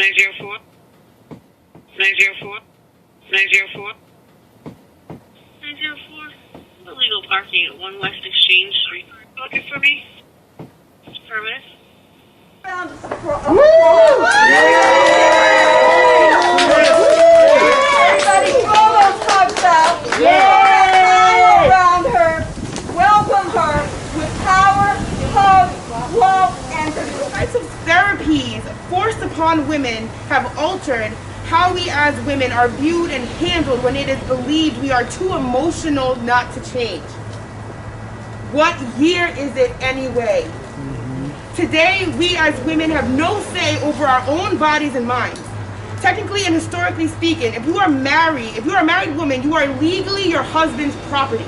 904. 904. 904. 904. Illegal parking at 1 West Exchange Street. Looking for me? Affirmative. Everybody throw those hugs out. Yay! Around her. Welcome her with power, hug, love, and types of therapies forced upon women have altered how we as women are viewed and handled when it is believed we are too emotional not to change. What year is it anyway? Today, we as women have no say over our own bodies and minds. Technically and historically speaking, if you are a married woman, you are legally your husband's property.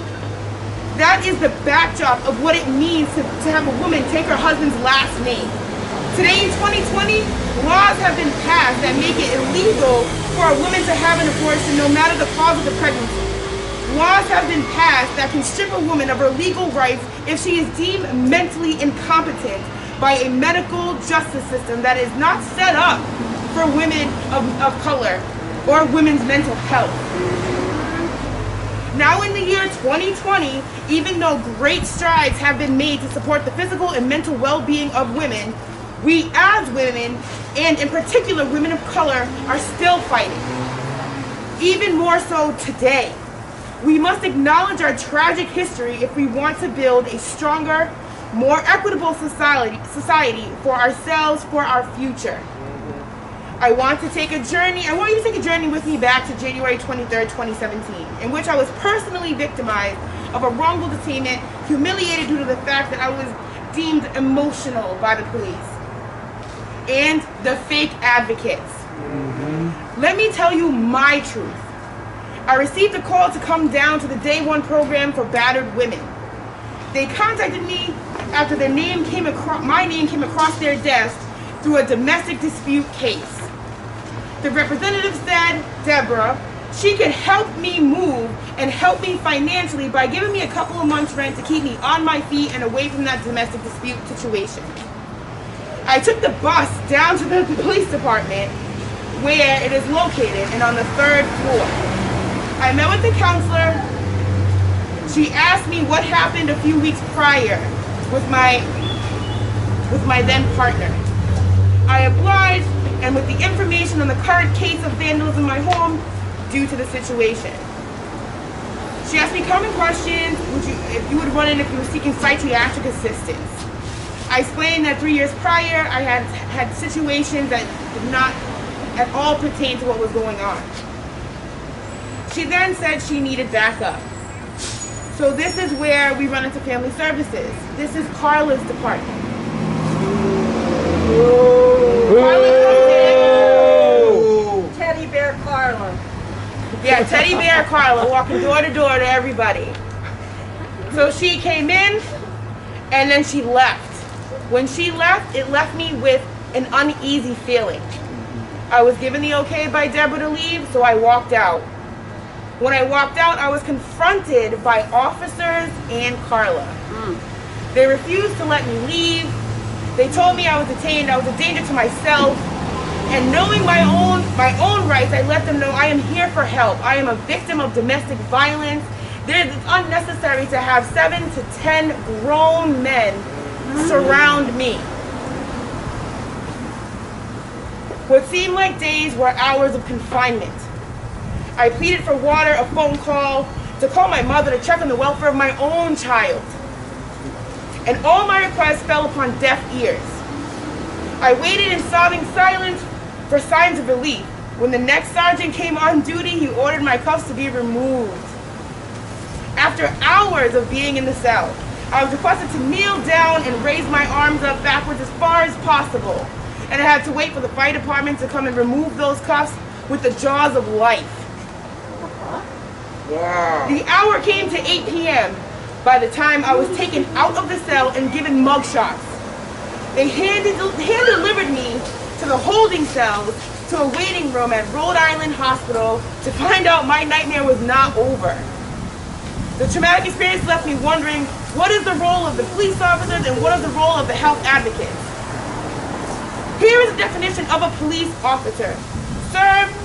That is the backdrop of what it means to have a woman take her husband's last name. Today in 2020, laws have been passed that make it illegal for a woman to have an abortion no matter the cause of the pregnancy. Laws have been passed that can strip a woman of her legal rights if she is deemed mentally incompetent by a medical justice system that is not set up for women of color or women's mental health. Now in the year 2020, even though great strides have been made to support the physical and mental well-being of women, we as women, and in particular women of color, are still fighting. Even more so today. We must acknowledge our tragic history if we want to build a stronger, more equitable society for ourselves, for our future. I want you to take a journey with me back to January 23rd, 2017, in which I was personally victimized of a wrongful detainment, humiliated due to the fact that I was deemed emotional by the police and the fake advocates. Let me tell you my truth. I received a call to come down to the Day 1 program for battered women. They contacted me after my name came across their desk through a domestic dispute case. The representative said, Deborah, she could help me move and help me financially by giving me a couple of months rent to keep me on my feet and away from that domestic dispute situation. I took the bus down to the police department where it is located and on the 3rd floor. I met with the counselor. She asked me what happened a few weeks prior with my then partner. I obliged, and with the information on the current case of vandalism in my home due to the situation. She asked me common questions, if you would run in if you were seeking psychiatric assistance. I explained that 3 years prior I had situations that did not at all pertain to what was going on. She then said she needed backup. So this is where we run into family services. This is Carla's department. Carla comes in. Teddy Bear Carla. Yeah, Teddy Bear Carla walking door to door to everybody. So she came in and then she left. When she left, it left me with an uneasy feeling. I was given the okay by Deborah to leave, so I walked out. When I walked out, I was confronted by officers and Carla. They refused to let me leave. They told me I was detained, I was a danger to myself. And knowing my own rights, I let them know I am here for help. I am a victim of domestic violence. It's unnecessary to have 7 to 10 grown men surround me. What seemed like days were hours of confinement. I pleaded for water, a phone call, to call my mother to check on the welfare of my own child. And all my requests fell upon deaf ears. I waited in sobbing silence for signs of relief. When the next sergeant came on duty, he ordered my cuffs to be removed. After hours of being in the cell, I was requested to kneel down and raise my arms up backwards as far as possible. And I had to wait for the fire department to come and remove those cuffs with the jaws of life. Wow. The hour came to 8 p.m. by the time I was taken out of the cell and given mugshots. They hand-delivered me to the holding cells to a waiting room at Rhode Island Hospital to find out my nightmare was not over. The traumatic experience left me wondering, what is the role of the police officers and what is the role of the health advocates? Here is a definition of a police officer. Serve,